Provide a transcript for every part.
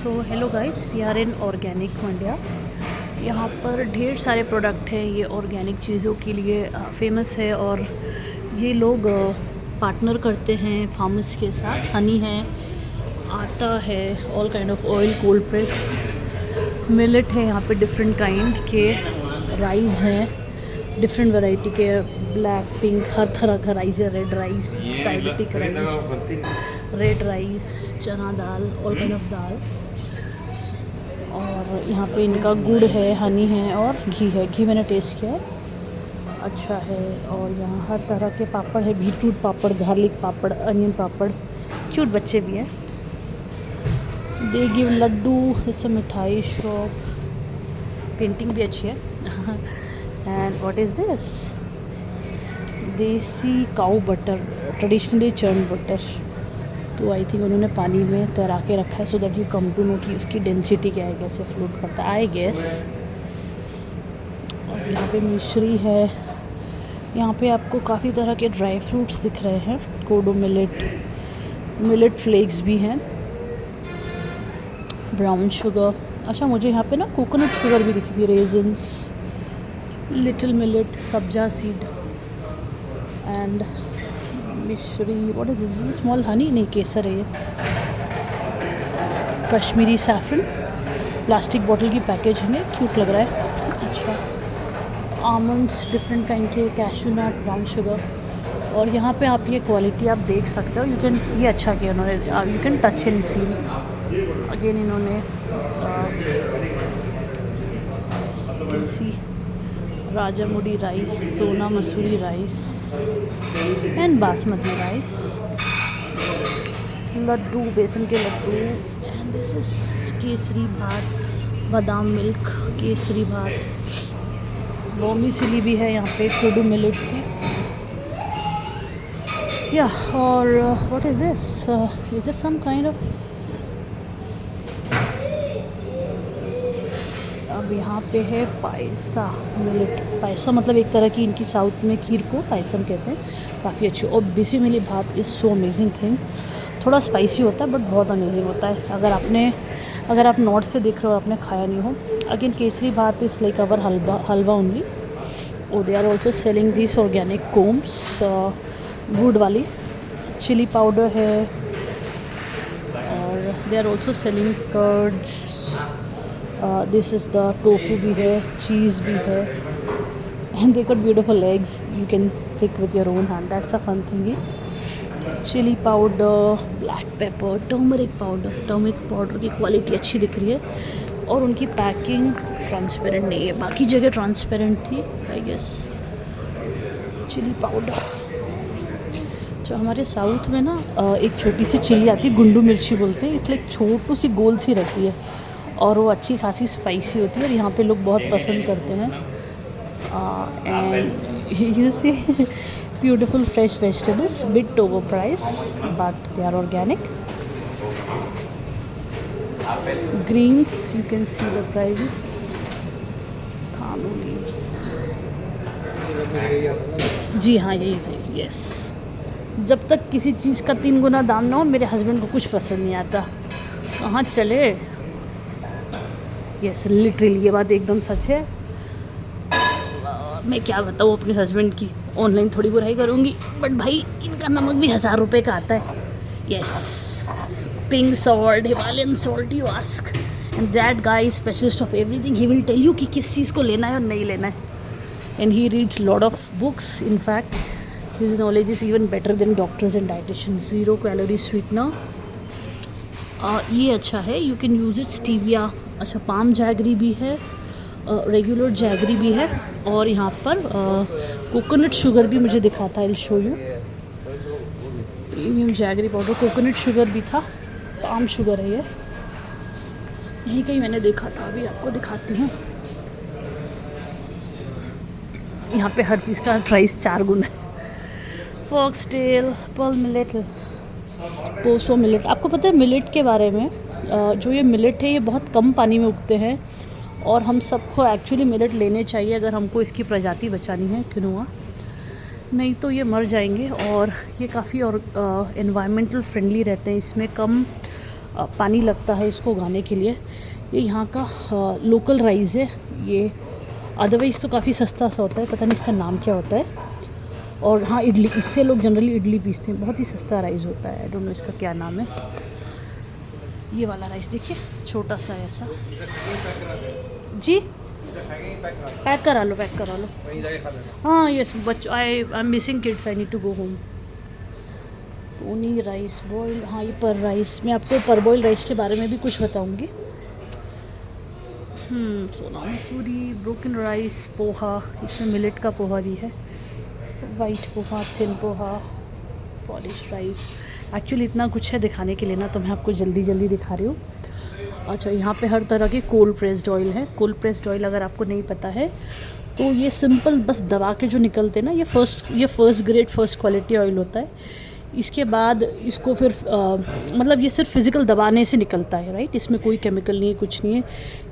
So hello guys, we are in organic Mandya. यहाँ पर ढेर सारे प्रोडक्ट हैं। ये ऑर्गेनिक चीज़ों के लिए फेमस है और ये लोग पार्टनर करते हैं फार्मर्स के साथ। हनी है, आटा है, all kind of oil, cold pressed millet है। यहाँ पे डिफरेंट काइंड के राइस हैं, डिफरेंट वैरायटी के, ब्लैक, पिंक, हर तरह का राइस है। Red rice, diabetic rice, red rice, चना दाल, ऑल काइंड ऑफ दाल। और यहाँ पे इनका गुड़ है, हनी है और घी है। घी मैंने टेस्ट किया है, अच्छा है। और यहाँ हर तरह के पापड़ है, बीटरूट पापड़, गार्लिक पापड़, अनियन पापड़, क्यूट बच्चे भी हैं। दे गिव लड्डू, इससे मिठाई शॉप, पेंटिंग भी अच्छी है। And what is this? देसी काऊ बटर, ट्रेडिशनली चर्न बटर। तो आई थिंक उन्होंने पानी में तैरा के रखा है so that you come to know कि उसकी डेंसिटी क्या है, कैसे फ्लोट करता है, आई गेस। और यहाँ पे मिश्री है। यहाँ पे आपको काफ़ी तरह के ड्राई फ्रूट्स दिख रहे हैं, कोडो मिलेट फ्लेक्स भी हैं, ब्राउन शुगर। अच्छा, मुझे यहाँ पे ना कोकोनट शुगर भी दिखी थी, रेजिन्स, लिटिल मिलेट, सब्जा सीड एंड मिश्री। What is this? Small honey, नहीं केसर है ये। कश्मीरी सैफरन, प्लास्टिक बॉटल की पैकेज है, क्यूट लग रहा है। अच्छा, आमंड्स, डिफरेंट काइंड के, कैशू नट, ब्राउन शुगर। और यहाँ पे आप ये क्वालिटी आप देख सकते हो। यू कैन, ये अच्छा किया उन्होंने, you can touch and feel. Again इन्होंने Rajamudi rice, Sona Masoori rice and basmati rice, laddu, बेसन के लड्डू। And this is kesari bath, badam milk, Kesari भात, वर्मिसेली भी है यहाँ पे, कोडो मिलेट की। या और what is this? Is it some kind of, अब यहाँ पे है पायसा मिलेट। पायसा मतलब एक तरह की, इनकी साउथ में खीर को पायसम कहते हैं, काफ़ी अच्छी। और बेसिकली भात इज़ सो अमेजिंग थिंग। थोड़ा स्पाइसी होता है बट बहुत अमेजिंग होता है। अगर आप नॉर्थ से देख रहे हो, आपने खाया नहीं हो। Again kesari bath is like our halwa only. और they are also selling this organic combs, wood वाली। चिली पाउडर है और they are also selling curds. This is the tofu भी है, चीज़ भी है, and they got beautiful eggs you can pick with your own hand, that's a fun thing. Chilli powder, black pepper, turmeric powder की quality अच्छी दिख रही है। और उनकी पैकिंग ट्रांसपेरेंट नहीं है, बाकी जगह ट्रांसपेरेंट थी आई गेस। चिली पाउडर, जो हमारे साउथ में ना एक छोटी सी चिली आती है, गुंडू मिर्ची बोलते हैं, इसलिए एक छोटू सी गोल सी रहती है और वो अच्छी खासी स्पाइसी होती है और यहाँ पे लोग बहुत पसंद करते हैं। And you see beautiful fresh vegetables, bit over price but they are organic. Greens, you can see the prices. थानू लीव्स, जी हाँ यही थे, यस। जब तक किसी चीज़ का 3 गुना दाम ना हो, मेरे हस्बैंड को कुछ पसंद नहीं आता। कहाँ चले? यस, लिटरली ये बात एकदम सच है। मैं क्या बताऊँ अपने हस्बैंड की, ऑनलाइन थोड़ी बुराई करूँगी बट भाई इनका नमक भी 1000 रुपये का आता है। Yes, pink salt, Himalayan salt, you ask and that guy specialist of everything. He will tell you कि किस चीज़ को लेना है और नहीं लेना है। And he reads lot of books, in fact his knowledge is even better than doctors and dietitian. 0 calorie sweetener, ये अच्छा है, you can use it. Stevia, अच्छा, पाम जैगरी भी है, रेगुलर जैगरी भी है। और यहाँ पर कोकोनट शुगर भी मुझे दिखा था, I will show you. Premium jaggery powder, coconut sugar भी था, पाम शुगर है ये। यहीं कहीं मैंने देखा था, अभी आपको दिखाती हूँ। यहाँ पे हर चीज़ का प्राइस 4 गुना है। Foxtail, pearl millet, proso millet. आपको पता है मिलेट के बारे में? जो ये मिलेट है ये बहुत कम पानी में उगते हैं और हम सबको एक्चुअली मिलेट लेने चाहिए अगर हमको इसकी प्रजाति बचानी है, क्विनोआ। नहीं तो ये मर जाएंगे। और ये काफ़ी और एनवायरमेंटल फ्रेंडली रहते हैं, इसमें कम पानी लगता है इसको उगाने के लिए। ये यहाँ का लोकल राइस है ये, अदरवाइज़ तो काफ़ी सस्ता सा होता है, पता नहीं इसका नाम क्या होता है। और हाँ, इडली, इससे लोग जनरली इडली पीसते हैं, बहुत ही सस्ता राइस होता है, आई डोंट नो इसका क्या नाम है। ये वाला राइस देखिए, छोटा सा ऐसा जी, पैक करा लो, पैक करा लो। हाँ यस, बच्चों I am missing kids, I need to go home. Ponni rice boil, हाँ ये पर राइस, मैं आपको पर बॉयल राइस के बारे में भी कुछ बताऊंगी। सोना मसूरी, ब्रोकन राइस, पोहा, इसमें मिलेट का पोहा भी है, white poha, thin poha, polish rice. Actually इतना कुछ है दिखाने के लिए ना, तो मैं आपको जल्दी जल्दी दिखा रही हूँ। अच्छा, यहाँ पे हर तरह के कोल्ड प्रेस्ड ऑयल है। कोल्ड प्रेस्ड ऑयल अगर आपको नहीं पता है तो ये सिंपल बस दबा के जो निकलते हैं ना, ये first grade first quality oil होता है। इसके बाद इसको फिर मतलब ये सिर्फ फिज़िकल दबाने से निकलता है, राइट, इसमें कोई केमिकल नहीं है, कुछ नहीं है।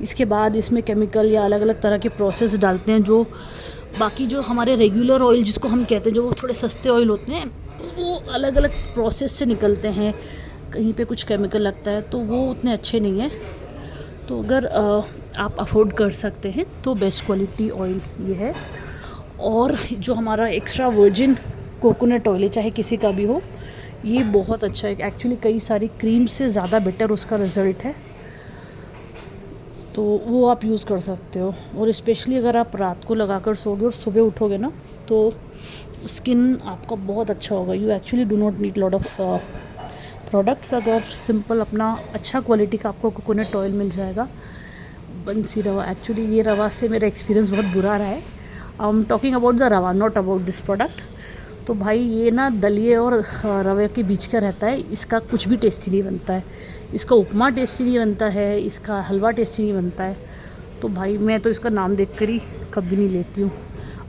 इसके बाद इसमें केमिकल या अलग अलग तरह के प्रोसेस डालते हैं, जो बाकी जो हमारे रेगुलर ऑयल जिसको हम कहते हैं, जो थोड़े सस्ते ऑयल होते हैं, वो अलग अलग प्रोसेस से निकलते हैं, कहीं पे कुछ केमिकल लगता है, तो वो उतने अच्छे नहीं हैं। तो अगर आप अफोर्ड कर सकते हैं तो बेस्ट क्वालिटी ऑयल ये है। और जो हमारा एक्स्ट्रा वर्जिन कोकोनट ऑयल है, चाहे किसी का भी हो, ये बहुत अच्छा है। एक्चुअली कई सारी क्रीम से ज़्यादा बेटर उसका रिज़ल्ट है, तो वो आप यूज़ कर सकते हो। और स्पेशली अगर आप रात को लगा कर सोओगे और सुबह उठोगे ना, तो स्किन आपका बहुत अच्छा होगा। You actually do not need lot of products. अगर सिंपल अपना अच्छा क्वालिटी का आपको कोकोनट ऑयल मिल जाएगा। बंसी रवा, एक्चुअली ये रवा से मेरा एक्सपीरियंस बहुत बुरा रहा है। I am talking about the रवा, नॉट अबाउट दिस प्रोडक्ट। तो भाई ये ना दलिए और रवे के बीच का रहता है, इसका कुछ भी टेस्टी नहीं बनता है। इसका उपमा टेस्टी नहीं बनता है, इसका हलवा टेस्टी नहीं बनता है। तो भाई मैं तो इसका नाम देख कर ही कभी नहीं लेती हूँ।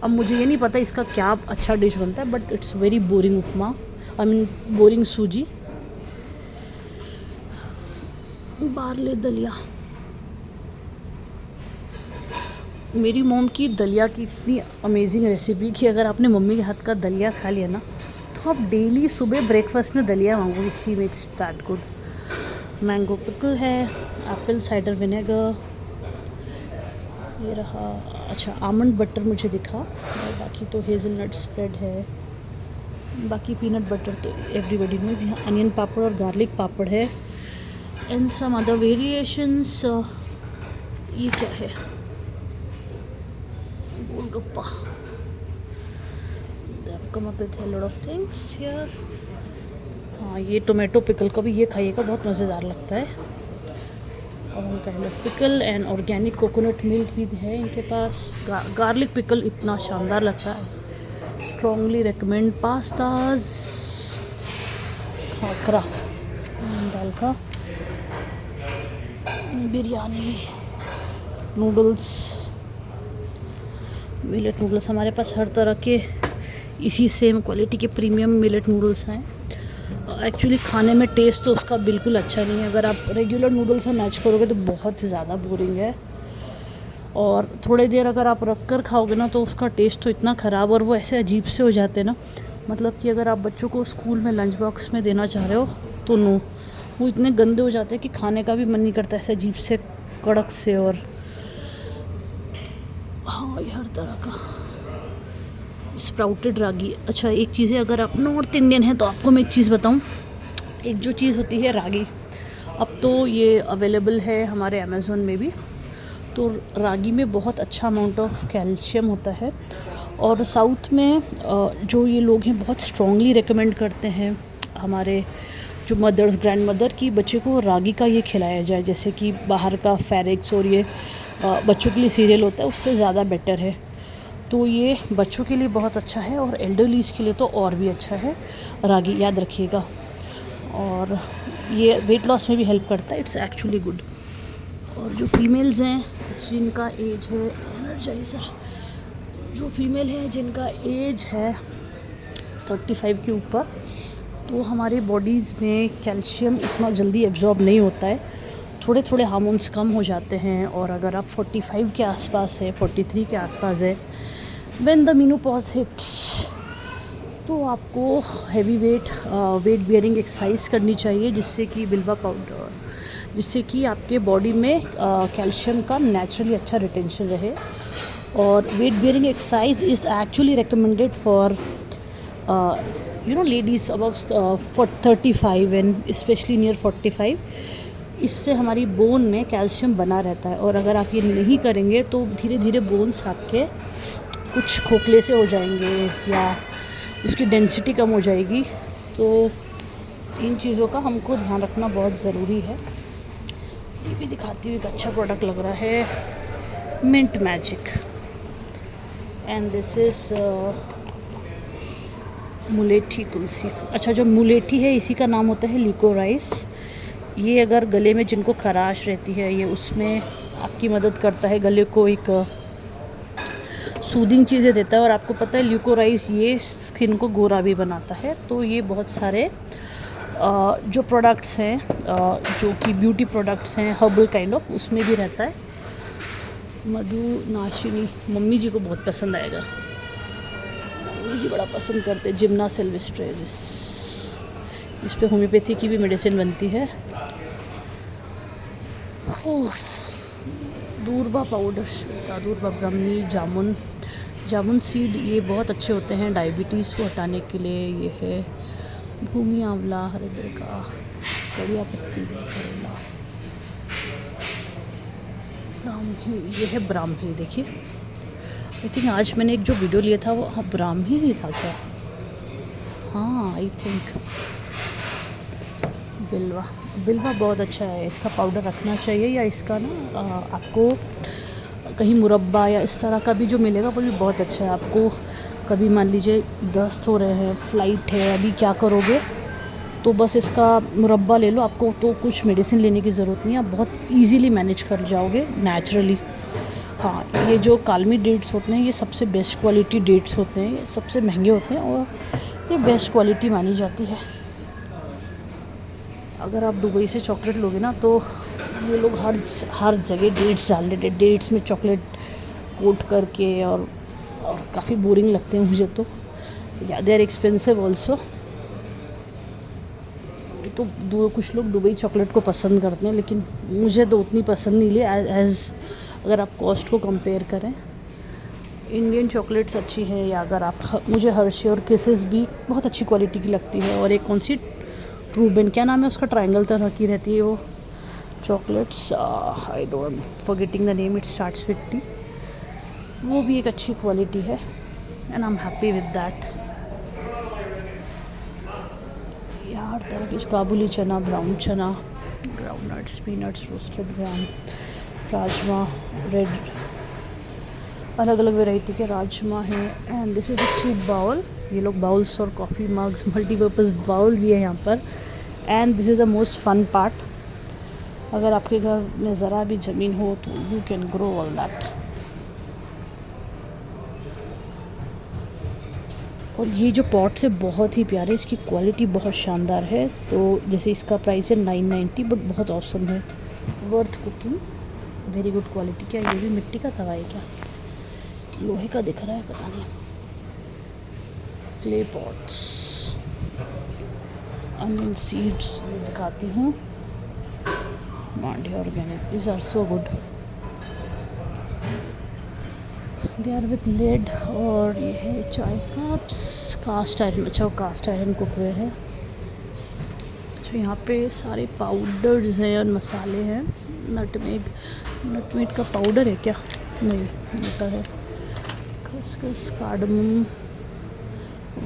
अब मुझे ये नहीं पता इसका क्या अच्छा डिश बनता है, but it's very boring upma, I mean boring सूजी। बारले दलिया, मेरी मॉम की दलिया की इतनी अमेजिंग रेसिपी कि अगर आपने मम्मी के हाथ का दलिया खा लिया ना, तो आप डेली सुबह ब्रेकफास्ट में दलिया मांगोगे। She makes that good. Mango pickle है, एप्पल साइडर विनेगर, ये रहा। अच्छा, आमंड बटर मुझे दिखा, और बाकी तो हेज़लनट स्प्रेड है, बाकी पीनट बटर तो एवरीबडी नोज। यहाँ अनियन पापड़ और गार्लिक पापड़ है, एंड सम अदर वेरिएशंस। ये क्या है, golgappa. They have come up with a lot of things here. हाँ, ये टोमेटो पिकल का भी ये खाइएगा, बहुत मज़ेदार लगता है। और kind of pickle and organic coconut milk भी है इनके पास। गार्लिक पिकल इतना शानदार लगता है, स्ट्रॉन्गली रिकमेंड। पास्ताज, खाकरा दाल का, बिरयानी, नूडल्स, मिलेट नूडल्स। हमारे पास हर तरह के इसी सेम क्वालिटी के प्रीमियम मिलेट नूडल्स हैं। एक्चुअली खाने में टेस्ट तो उसका बिल्कुल अच्छा नहीं है। अगर आप रेगुलर नूडल्स से मैच करोगे तो बहुत ही ज़्यादा बोरिंग है, और थोड़ी देर अगर आप रख कर खाओगे ना, तो उसका टेस्ट तो इतना ख़राब, और वो ऐसे अजीब से हो जाते हैं ना। मतलब कि अगर आप बच्चों को स्कूल में लंच बॉक्स में देना चाह रहे हो तो नो, वो इतने गंदे हो जाते हैं कि खाने का भी मन नहीं करता, ऐसे अजीब से कड़क से। और हाँ, ये हर तरह का स्प्राउटेड रागी। अच्छा, एक चीज़ है, अगर आप नॉर्थ इंडियन हैं तो आपको मैं एक चीज़ बताऊं। एक जो चीज़ होती है रागी, अब तो ये अवेलेबल है हमारे अमेज़ोन में भी। तो रागी में बहुत अच्छा अमाउंट ऑफ कैल्शियम होता है, और साउथ में जो ये लोग हैं बहुत स्ट्रॉन्गली रिकमेंड करते हैं हमारे जो मदर्स, ग्रैंड मदर, की बच्चे को रागी का ये खिलाया जाए। जैसे कि बाहर का फेरेक्स और ये बच्चों के लिए सीरियल होता है, उससे ज़्यादा बेटर है। तो ये बच्चों के लिए बहुत अच्छा है, और एल्डरलीज के लिए तो और भी अच्छा है रागी, याद रखिएगा। और ये वेट लॉस में भी हेल्प करता है, इट्स एक्चुअली गुड। और जो फीमेल्स हैं जिनका एज है, एनर्जाइज़र, जो फीमेल हैं जिनका एज है 35 के ऊपर, तो हमारे बॉडीज़ में कैल्शियम इतना जल्दी एब्जॉर्ब नहीं होता है, थोड़े थोड़े हार्मोन्स कम हो जाते हैं। और अगर आप 45 के आसपास है, 43 के आसपास है, व्हेन द मेनोपॉज हिट्स, तो आपको हैवी वेट बियरिंग एक्सरसाइज करनी चाहिए, जिससे कि बिल्वा पाउडर जिससे कि आपके बॉडी में कैल्शियम का नेचुरली अच्छा रिटेंशन रहे। और weight bearing exercise is actually recommended for ladies above 35 and specially near 45। इससे हमारी बोन में कैल्शियम बना रहता है, और अगर आप ये नहीं करेंगे तो धीरे धीरे बोन्स आपके कुछ खोखले से हो जाएंगे या उसकी डेंसिटी कम हो जाएगी। तो इन चीज़ों का हमको ध्यान रखना बहुत ज़रूरी है। ये भी दिखाती हूँ, एक अच्छा प्रोडक्ट लग रहा है, mint magic, and this is mulethi tulsi. अच्छा, जो मुलेठी है इसी का नाम होता है लिकोराइस। ये अगर गले में जिनको खराश रहती है, ये उसमें आपकी मदद करता है, गले को एक सूदिंग चीज़ें देता है। और आपको पता है लिकोराइस ये स्किन को गोरा भी बनाता है। तो ये बहुत सारे जो प्रोडक्ट्स हैं, जो कि ब्यूटी प्रोडक्ट्स हैं, हर्बल काइंड ऑफ, उसमें भी रहता है। मधु नाशिनी मम्मी जी को बहुत पसंद आएगा, मम्मी जी बड़ा पसंद करते हैं। जिम्ना सिल्वेस्ट्रेरिस, इस पे होम्योपैथी की भी मेडिसिन बनती है। दूर्वा पाउडर, श्वेता दूर्वा, ब्राह्मी, जामुन सीड, ये बहुत अच्छे होते हैं डायबिटीज़ को हटाने के लिए। ये है भूमि आंवला, हरिद्र का, कड़िया पत्ती, करेला, ब्राह्मी, ये है ब्राह्मी। देखिए, आई थिंक आज मैंने एक जो वीडियो लिया था वो ब्राह्मी ही था क्या? हाँ, आई थिंक बिल्वा बहुत अच्छा है, इसका पाउडर रखना चाहिए। या इसका ना आपको कहीं मुरब्बा या इस तरह का भी जो मिलेगा वो भी बहुत अच्छा है। आपको कभी मान लीजिए दस्त हो रहे हैं, फ़्लाइट है, अभी क्या करोगे, तो बस इसका मुरब्बा ले लो। आपको तो कुछ मेडिसिन लेने की ज़रूरत नहीं है, आप बहुत ईजीली मैनेज कर जाओगे नेचुरली। हाँ, ये जो कालमी डेट्स होते हैं ये सबसे बेस्ट क्वालिटी डेट्स होते हैं, ये सबसे महंगे होते हैं और ये बेस्ट क्वालिटी मानी जाती है। अगर आप दुबई से चॉकलेट लोगे ना तो ये लोग हर जगह डेट्स डाल देते हैं, डेट्स में चॉकलेट कोट करके, और काफ़ी बोरिंग लगते हैं मुझे तो। या दे आर एक्सपेंसिव ऑल्सो। तो कुछ लोग दुबई चॉकलेट को पसंद करते हैं, लेकिन मुझे तो उतनी पसंद नहीं एज अगर आप कॉस्ट को कंपेयर करें। इंडियन चॉकलेट्स अच्छी है, या अगर आप मुझे हर्शी और किसेस भी बहुत अच्छी क्वालिटी की लगती है। और एक कौन सी ट्रूबेन, क्या नाम है उसका, ट्रायंगल तरह की रहती है वो chocolates, I don't forgetting the name, it starts with T, वो भी एक अच्छी क्वालिटी है and I am happy with that. हर तरह की kabuli chana, brown chana, ground nuts, peanuts, roasted gram, rajma, red, अलग अलग वैरायटी के राजमा हैं। And this is the soup bowl. ये लोग बाउल्स और कॉफ़ी मग्स, मल्टीपर्पज़ बाउल भी है यहाँ पर। And this is the most fun part, अगर आपके घर में ज़रा भी ज़मीन हो तो you can grow all that. और ये जो पॉट्स है बहुत ही प्यारे, इसकी क्वालिटी बहुत शानदार है। तो जैसे इसका प्राइस है 990, बट बहुत औसम है, worth cooking, very good quality. क्या ये भी मिट्टी का तवा है क्या? लोहे का दिख रहा है, पता नहीं। क्ले पॉट्स, अनियन सीड्स दिखाती हूँ, Mandya organic, this are so good, they are with lid. और ये है चाय कप्स, कास्ट आयरन, अच्छा वो कास्ट आयरन कुकवेयर है। अच्छा, यहाँ पे सारे पाउडर्स हैं और मसाले हैं। नटमेग का पाउडर है क्या? नहीं, मोटा है। खसखस, कार्डमम,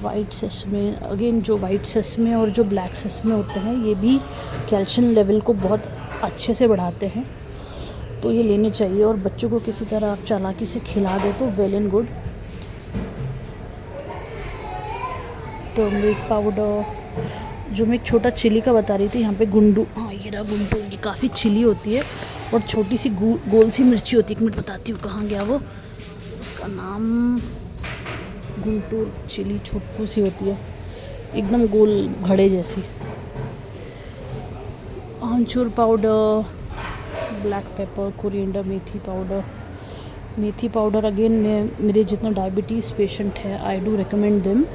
वाइट सेसमे, अगेन जो वाइट सेसमे और जो ब्लैक सेसमे होते हैं ये भी कैल्शियम लेवल को बहुत अच्छे से बढ़ाते हैं, तो ये लेने चाहिए। और बच्चों को किसी तरह आप चालाकी से खिला दो तो well and good. Turmeric powder, जो मैं एक छोटा चिली का बता रही थी, यहाँ पे गुंडू, हाँ ये रहा गुंडू, ये काफ़ी चिली होती है और छोटी सी गोल सी मिर्ची होती है। एक मिनट बताती हूँ कहाँ गया वो, उसका नाम गुंटूर चिली, छोटू सी होती है, एकदम गोल घड़े जैसी। आमचूर पाउडर, ब्लैक पेपर, कोरिएंडर, मेथी पाउडर अगेन मेरे जितना डायबिटीज़ पेशेंट है, I do recommend them.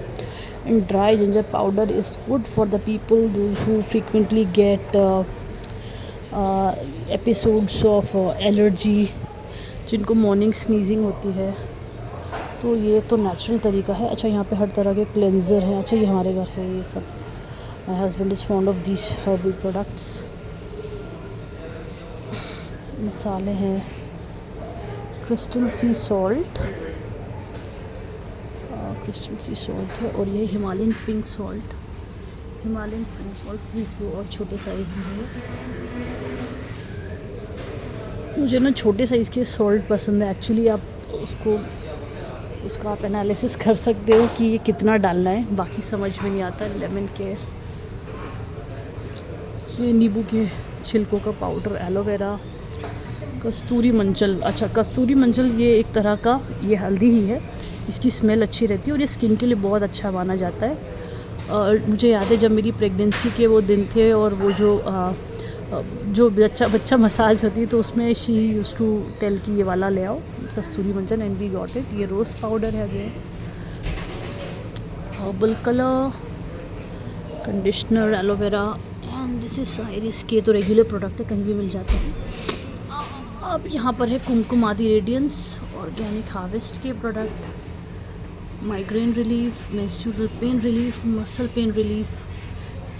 And dry ginger powder is good for the people who frequently get episodes of allergy, जिनको मॉर्निंग स्नीजिंग होती है, तो ये तो नेचुरल तरीका है। अच्छा, यहाँ पे हर तरह के क्लेंजर हैं। अच्छा, ये हमारे घर है ये सब। My husband is fond of this herbal products. मसाले हैं, क्रिस्टल सी सॉल्ट, क्रिस्टल सी सॉल्ट है, और ये Himalayan pink salt, Himalayan pink salt free flow और छोटे साइज़ में है। मुझे ना छोटे साइज़ के सॉल्ट पसंद है एक्चुअली। आप उसका आप एनालिसिस कर सकते हो कि ये कितना डालना है, बाकी समझ में नहीं आता। लेमन केयर, ये नींबू के छिलकों का पाउडर, एलोवेरा, कस्तूरी मंचल। अच्छा, कस्तूरी मंचल ये एक तरह का, ये हल्दी ही है, इसकी स्मेल अच्छी रहती है और ये स्किन के लिए बहुत अच्छा माना जाता है। और मुझे याद है जब मेरी प्रेगनेंसी के वो दिन थे और वो जो बच्चा मसाज होती है, तो उसमें शी यूज्ड टू टेल कि ये वाला ले आओ कस्तूरी मंचल, एंड वी गॉट इट। ये रोज़ पाउडर है, again herbal colour, conditioner, aloe vera, and this is iris के। तो रेगुलर प्रोडक्ट है, कहीं भी मिल जाते हैं। अब यहाँ पर है कुमकुम आदि रेडियंस, ऑर्गेनिक हार्वेस्ट के product, migraine relief, menstrual pain relief, muscle pain relief,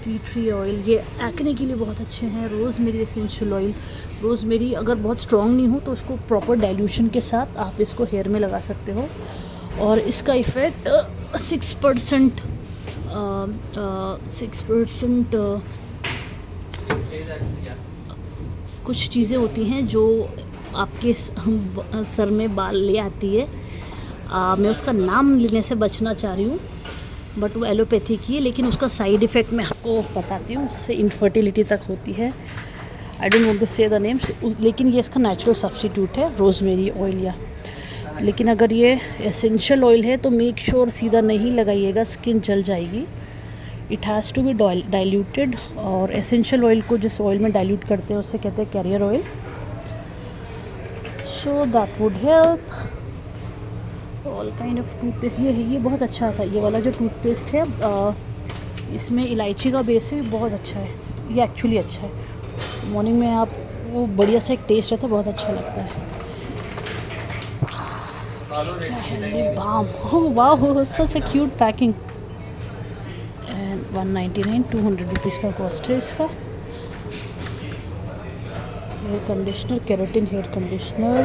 tea tree oil, ये एक्ने के लिए बहुत अच्छे हैं। रोज़मेरी एसेंशियल ऑयल, रोज़मेरी अगर बहुत स्ट्रॉन्ग नहीं हो तो उसको प्रॉपर डाइल्यूशन के साथ आप इसको हेयर में लगा सकते हो, और इसका इफ़ेक्ट 6% कुछ चीज़ें होती हैं जो आपके सर में बाल ले आती है। मैं उसका नाम लेने से बचना चाह रही हूँ, बट वो एलोपैथी की है, लेकिन उसका साइड इफ़ेक्ट मैं आपको बताती हूँ। उससे इनफर्टिलिटी तक होती है। आई डोंट वांट टू से द नेम्स, लेकिन ये इसका नेचुरल सब्स्टिट्यूट है रोज़मेरी ऑयल या। लेकिन अगर ये एसेंशियल ऑयल है तो मेक श्योर सीधा नहीं लगाइएगा, स्किन जल जाएगी। It has to be diluted, और एसेंशियल ऑयल को जिस ऑयल में डाइल्यूट करते हैं उसे कहते हैं carrier oil. So that would help. All kind of toothpaste, ये बहुत अच्छा था। ये वाला जो टूथपेस्ट है, इसमें इलायची का बेस है, बहुत अच्छा है। ये एक्चुअली अच्छा है। मॉर्निंग में आप वो बढ़िया सा एक टेस्ट रहता है, बहुत अच्छा लगता है। क्या है, लिप बाम, ओह वाह, such a cute packing. And 199, 200 rupees का कॉस्ट है इसका। Hair conditioner, keratin hair conditioner,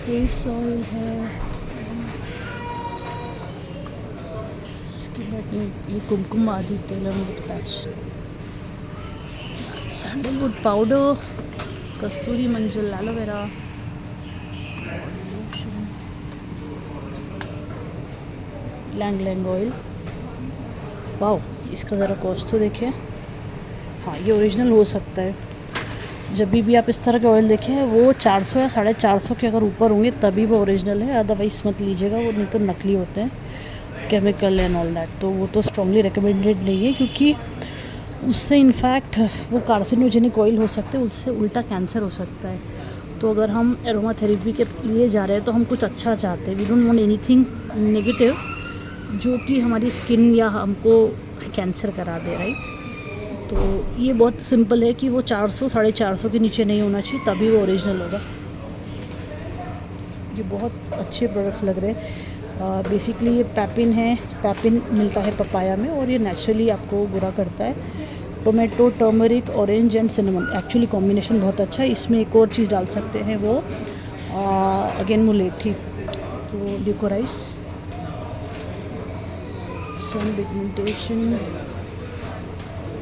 face oil है, इसके बाद ये कुमकुम आदि तेल patch, sandalwood powder, kasturi manjal, aloe vera, लैंग ऑयल। वाओ, इसका ज़रा कॉस्ट तो देखिए। हाँ, ये ओरिजिनल हो सकता है। जब भी आप इस तरह के ऑयल देखें वो 400 या 450 के अगर ऊपर होंगे तभी वो ओरिजिनल है, अदरवाइज़ मत लीजिएगा, वो नहीं तो नकली होते हैं, केमिकल एंड ऑल दैट। तो वो तो स्ट्रॉन्गली रिकमेंडेड नहीं है, क्योंकि उससे इनफैक्ट वो कार्सिनोजेनिक ऑयल हो सकते हैं, उससे उल्टा कैंसर हो सकता है। तो अगर हम एरोमा थेरेपी के लिए जा रहे हैं तो हम कुछ अच्छा चाहते हैं, we don't want anything negative जो कि हमारी स्किन या हमको कैंसर करा दे, राइट। तो ये बहुत सिंपल है कि वो 400 450 के नीचे नहीं होना चाहिए, तभी वो ओरिजिनल होगा। ये बहुत अच्छे प्रोडक्ट्स लग रहे हैं। बेसिकली ये पैपिन है, पैपिन मिलता है पपाया में, और ये नेचुरली आपको बुरा करता है। Tomato, turmeric, orange and cinnamon, actually combination बहुत अच्छा है। इसमें एक और चीज़ डाल सकते हैं, वो अगेन मुलेठी, तो liquorice, sun pigmentation,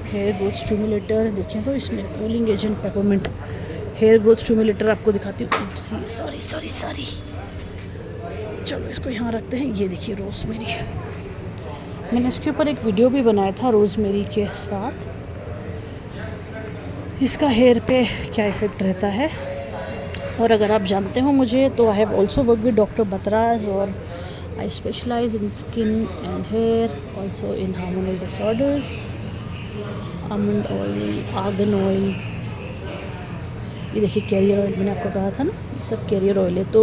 hair growth stimulator. देखें तो इसमें cooling agent, peppermint, hair growth stimulator आपको दिखाती हूँ। सॉरी, चलो इसको यहाँ रखते हैं। ये देखिए रोज़मेरी, मैंने इसके ऊपर एक वीडियो भी बनाया था रोज़मेरी के साथ, इसका हेयर पे क्या इफ़ेक्ट रहता है। और अगर आप जानते हो मुझे, तो I have also work with doctor Batraj, और I specialize in skin and hair, also in hormonal disorders, almond oil, argan oil. ये देखिए कैरियर ऑयल, मैंने आपको कहा था ना, ये सब कैरियर ऑयल है। तो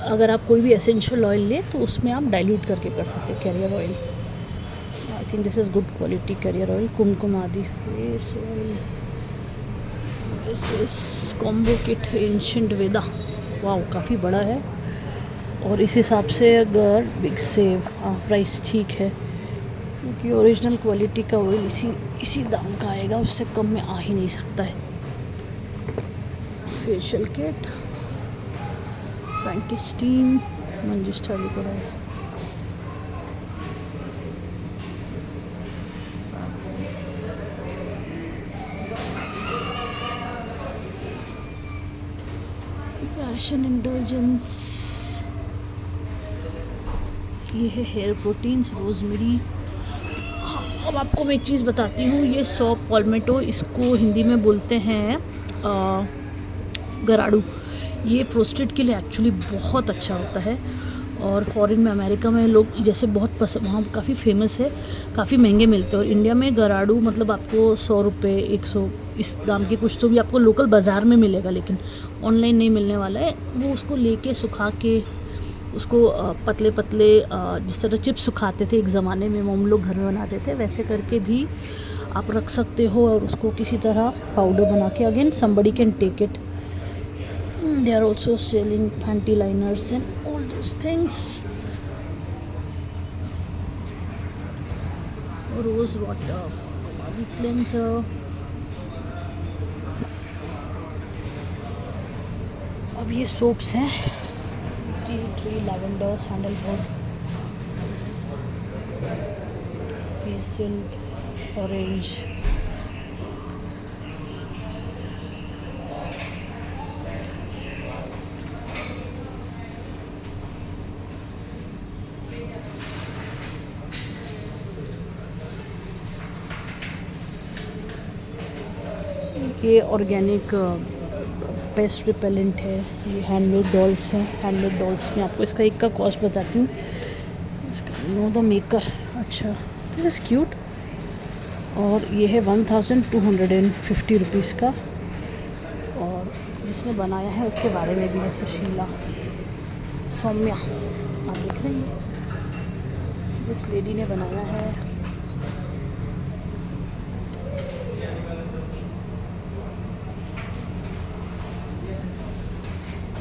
अगर आप कोई भी एसेंशियल ऑयल ले तो उसमें आप डाइल्यूट करके कर सकते हैं। Carrier oil, I think this is good quality carrier oil. Kumkumadi face oil, this is combo kit ancient Veda. Wow, काफ़ी बड़ा है और इस हिसाब से अगर बिग सेव, प्राइस ठीक है क्योंकि ओरिजिनल क्वालिटी का ऑयल इसी दाम का आएगा, उससे कम में आ ही नहीं सकता है। Facial kit frankincense manjistha licorice. Passion indulgence, ये है हेयर प्रोटीन्स रोजमेरी। अब आपको मैं एक चीज़ बताती हूँ, ये सौंफ पॉल्मेटो, इसको हिंदी में बोलते हैं गराड़ू। ये प्रोस्टेट के लिए एक्चुअली बहुत अच्छा होता है और फॉरेन में अमेरिका में लोग जैसे बहुत पसंद, वहाँ काफ़ी फेमस है, काफ़ी महंगे मिलते हैं। और इंडिया में गराड़ू मतलब आपको 100 रुपये 100 इस दाम के कुछ तो भी आपको लोकल बाज़ार में मिलेगा, लेकिन ऑनलाइन नहीं मिलने वाला है। वो उसको लेके सुखा के उसको पतले पतले जिस तरह चिप्स सुखाते थे एक ज़माने में, हम लोग घर में बनाते थे, वैसे करके भी आप रख सकते हो और उसको किसी तरह पाउडर बना के again somebody can take it. They are also selling panty liners and all those things. Rose water, body cleanser. अब ये सोप्स हैं, tea tree, lavender, sandalwood, facial orange. ये ऑर्गेनिक पेस्ट रिपेलेंट है। ये हैंडमेड डॉल्स हैं। Handmade dolls में आपको इसका एक का कॉस्ट बताती हूँ। इसका नो द मेकर, अच्छा दिस इज़ क्यूट। और ये है 1250 रुपीज़ का। और जिसने बनाया है उसके बारे में भी है, सुशीला सौम्या, आप देख रहे हैं जिस लेडी ने बनाया है।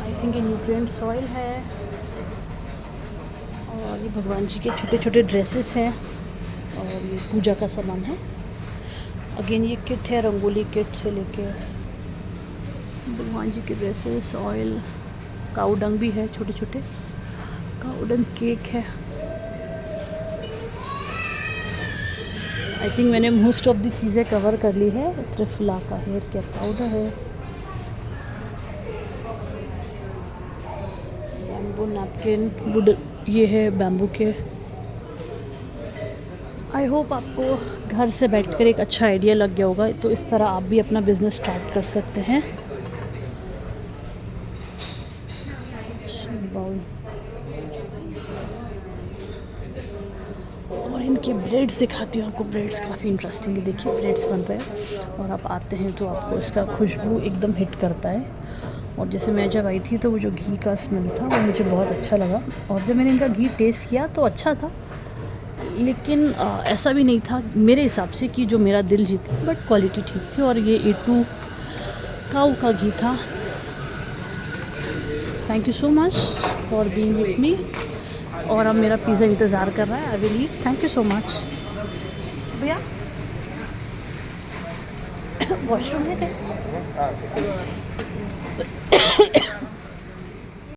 आई थिंक ये न्यूट्रिएंट्स ऑयल है। और ये भगवान जी के छोटे छोटे ड्रेसेस हैं और ये पूजा का सामान है। अगेन ये किट है, रंगोली किट से लेके भगवान जी के ड्रेसेस, ऑयल, काऊ डंग भी है, छोटे छोटे काऊ डंग केक है। आई थिंक मैंने मोस्ट ऑफ दी चीज़ें कवर कर ली है। त्रिफला का हेयर केयर पाउडर है, बैम्बू नैपकिन, वुड, ये है बैम्बू के। आई होप आपको घर से बैठकर एक अच्छा आइडिया लग गया होगा, तो इस तरह आप भी अपना बिज़नेस स्टार्ट कर सकते हैं। और इनके ब्रेड्स दिखाती हूँ आपको। ब्रेड्स काफ़ी इंटरेस्टिंग है, देखिए ब्रेड्स बन रहे हैं और आप आते हैं तो आपको इसका खुशबू एकदम हिट करता है। और जैसे मैं जब आई थी तो वो जो घी का स्मेल था वो मुझे बहुत अच्छा लगा। और जब मैंने इनका घी टेस्ट किया तो अच्छा था, लेकिन ऐसा भी नहीं था मेरे हिसाब से कि जो मेरा दिल जीता, बट क्वालिटी ठीक थी। और ये A2 काऊ का घी था। Thank you so much for being with me. और अब मेरा पिज़्ज़ा इंतज़ार कर रहा है, I will eat. Thank you so much. भैया वॉशरूम है क्या?